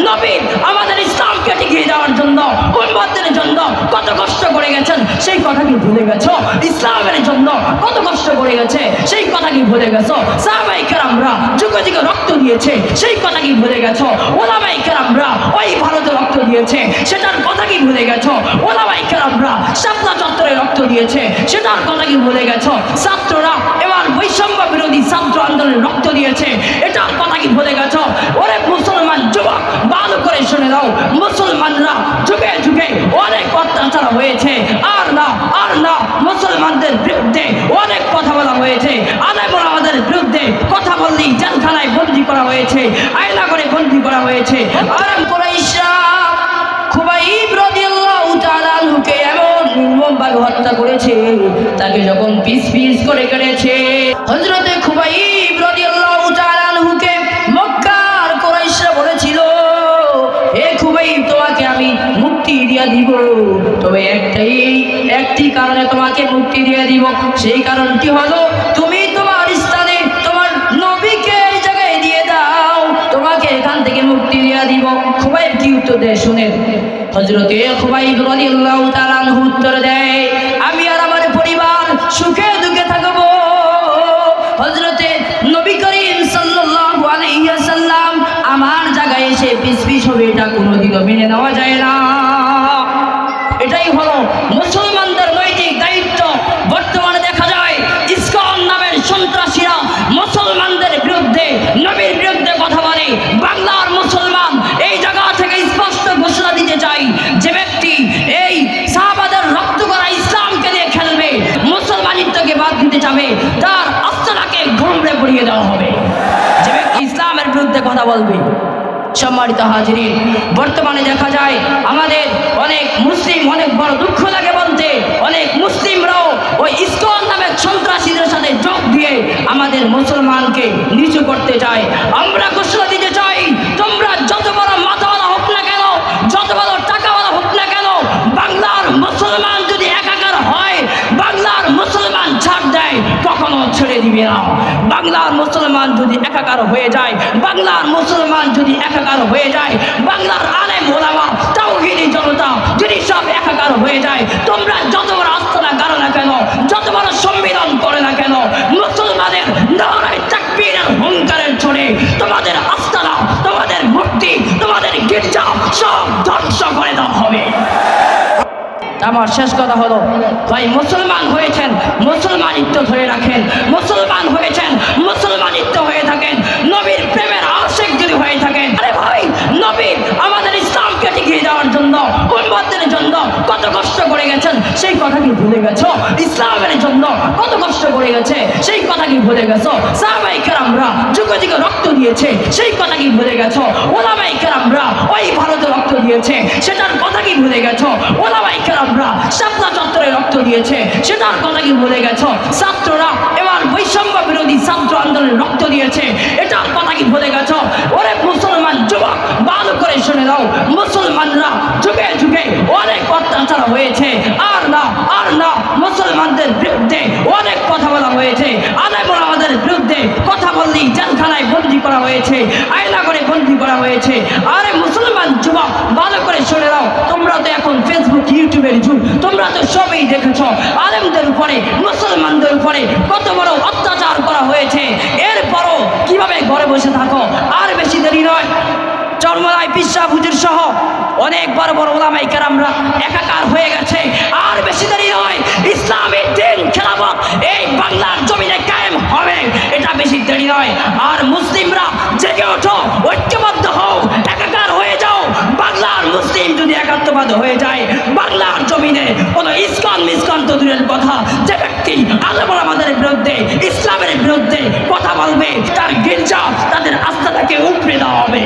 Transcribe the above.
নবী আমাদের ইসলামকে টিকিয়ে দেওয়ার জন্য, উম্মতের জন্য কত কষ্ট করে গেছেন সেই কথা কি ভুলে গেছো? ইসলামের জন্য কত কষ্ট করে গেছে সেই কথা কি ভুলে গেছো? সাহাবায়ে কেরামরা যুগে যুগে রক্ত দিয়েছে সেই কথা কি ভুলে গেছো? ওলামায়ে কেরামরা ওই ভারতে রক্ত দিয়েছে সেটার কথা কি ভুলে গেছো? ওলামায়ে কেরামরা শাপলা চত্বরে রক্ত দিয়েছে সেটার কথা কি ভুলে গেছো? ছাত্ররা এবার বৈষম্য বিরোধী ছাত্র আন্দোলনে রক্ত দিয়েছে এটার কথা কি ভুলে গেছো? ওরে মুসলমান যুবক, ভালো করে শুনে দাও, মুসলমানরা যুগে যুগে অনেক অত্যাচার হয়েছে, আর না মুসলমানদের বিরুদ্ধে অনেক কথা বলা হয়েছে, আলেম ওলামাদের বিরুদ্ধে কথা বললেই জেলখানায় বন্দী করা হয়েছে, আয়না করে বন্দী করা হয়েছে। আরাম কুরাইশরা খুবাইব রাদিয়াল্লাহু তাআলা আনহুকে এমন নির্মমভাবে হত্যা করেছে, তাকে যখন পিস পিস করে কেটেছে, হযরতে খুবাইব রাদিয়াল্লাহু তাআলা আনহুকে মক্কার কুরাইশরা বলেছিল, হে খুবাইব তোমাকে আমি মুক্তি দিয়ে দিব, তবে একটি কারণে তোমাকে মুক্তি দিয়ে দিব, সেই কারণটি হলো তুমি তোমার স্থানে তোমার নবীকে এই জায়গায় দিয়ে দাও, তোমাকে এখান থেকে মুক্তি দিয়ে দিব। খুবাইব কি উত্তর দেয় শুনেন। হযরতে খুবাইব রাদিয়াল্লাহু তাআলা আনহু উত্তর দেয়, আমি আর আমার পরিবার সুখে দুঃখে থাকবো। হযরতে নবী করিম সাল্লাল্লাহু আলাইহি ওয়াসাল্লাম আমার জায়গায় এসে পিস পিস হবে, এটা কোনোদিনও মেনে নেওয়া যায় না। এটাই হলো মুসলমানদের নৈতিক দায়িত্ব। বর্তমানে দেখা যায় ইসকন নামের সন্ত্রাসীরা মুসলমানদের বিরুদ্ধে, নবীর বিরুদ্ধে কথা বলে। বাংলার মুসলমান এই জায়গা থেকে স্পষ্ট ঘোষণা দিতে চাই, যে ব্যক্তি এই সাহাবাদের রক্ত করা ইসলামকে দিয়ে খেলবে, মুসলমানিত্বকে বাদ দিতে যাবে, তার অস্ত্রটাকে ঘুমড়ে পড়িয়ে দেওয়া হবে। যে ব্যক্তি ইসলামের বিরুদ্ধে কথা বলবে। সম্মানিত হাজিরিন, বর্তমানে দেখা যায় আমাদের অনেক মুসলিম, অনেক বড় দুঃখ লাগে বলতে, অনেক মুসলিমরাও ওই ইসকন নামের সন্ত্রাসীদের সাথে যোগ দিয়ে আমাদের মুসলমানকে নিচু করতে চায়। আমরা ঘোষণা দিতে চাই, তোমরা যত বড় মাথাওয়ালা হোক না কেন, যত বড় টাকাওয়ালা হোক না কেন, বাংলার মুসলমান যদি একাকার হয়, বাংলার মুসলমান ছাড় দেয়, কখনো ছেড়ে দিবে না। বাংলার মুসলমান যদি একাকার হয়ে যায়, বাংলার মুসলমান যদি একাকার হয়ে যায়, বাংলার আলেম ওলামা তাওহীদি জনতা যদি সব একাকার হয়ে যায়, তোমরা যত বড় আস্তানা গাড়ো না কেন, যত বড় সম্মিলন করে না কেন, মুসলমানের নারায়ে তাকবীরের হুঙ্কারের ছড়ে তোমাদের আস্তানা, তোমাদের মূর্তি, তোমাদের গির্জা সব ধ্বংস করে দেওয়া হবে। আমার শেষ কথা হলো, ভাই মুসলমান হয়েছেন মুসলমানিত্ব ধরে রাখেন, মুসলমান হয়েছেন মুসলমানিত্ব হয়ে থাকেন, নবীর প্রেমের আশিক যদি হয়ে থাকেন, আরে ভাই নবী আমাদের ইসলামকে টিকিয়ে দেওয়ার জন্য, উম্মতের জন্য কত কষ্ট করে গেছেন সেই কথা কি ভুলে গেছো? ইসলামের জন্য কত কষ্ট করে গেছে সেই কথা কি ভুলে গেছো? সাহাবায়ে কেরামরা যুগে যুগে রক্ত দিয়েছে সেই কথা কি ভুলে গেছো? ওলামায়ে কেরামরা ওই ভারতে রক্ত দিয়েছে সেটার কথা কি ভুলে গেছো? ওলামায়ে কেরামরা শাপলা চত্বরে রক্ত দিয়েছে সেটার কথা কি ভুলে গেছো? ছাত্ররা এবার বৈষম্য বিরোধী ছাত্র আন্দোলনে রক্ত দিয়েছে এটার কথা কি ভুলে গেছো? ওরে মুসলমান যুবক, ভালো করে শুনে দাও, মুসলমানরা যুগে যুগে অনেক অত্যাচার হয়েছে, আর না মুসলমানদের বিরুদ্ধে অনেক কথা বলা হয়েছে, আলেম ওলামাদের বিরুদ্ধে কথা বললেই জেলখানায় বন্দী করা হয়েছে, আয়না করে বন্দী করা হয়েছে। আরে মুসলমান যুবক, ভালো করে শুনে দাও, তোমরা তো এখন ফেসবুক ইউটিউবের যুগ, তোমরা তো সবই দেখেছ আলেমদের উপরে, মুসলমানদের উপরে কত বড় অত্যাচার করা হয়েছে। এরপরও কিভাবে ঘরে বসে থাকো? আর বেশি দেরি নয়, চরমোনাই পিসা হুজুর সহ অনেক বড় বড় ওলামায়ে কেরামরা একাকার হয়ে গেছে। আর বেশি দেরি নয়, ইসলামী দ্বীন খেলাফত এই বাংলার জমিনে কায়েম হবে, এটা বেশি দেরি নয়। আর মুসলিমরা জেগে ওঠো, ঐক্যবদ্ধ হও, একাকার হয়ে যাও। বাংলার মুসলিম যদি একাত্মবাদ হয়ে যায়, বাংলার জমিনে কোনো ইসকন মিসকন তো দূরের কথা, যে ব্যক্তি আলেম ওলামাদের বিরুদ্ধে, ইসলামের বিরুদ্ধে কথা বলবে, তার গির্জা, তাদের আস্থাটাকে উপড়ে দেওয়া হবে।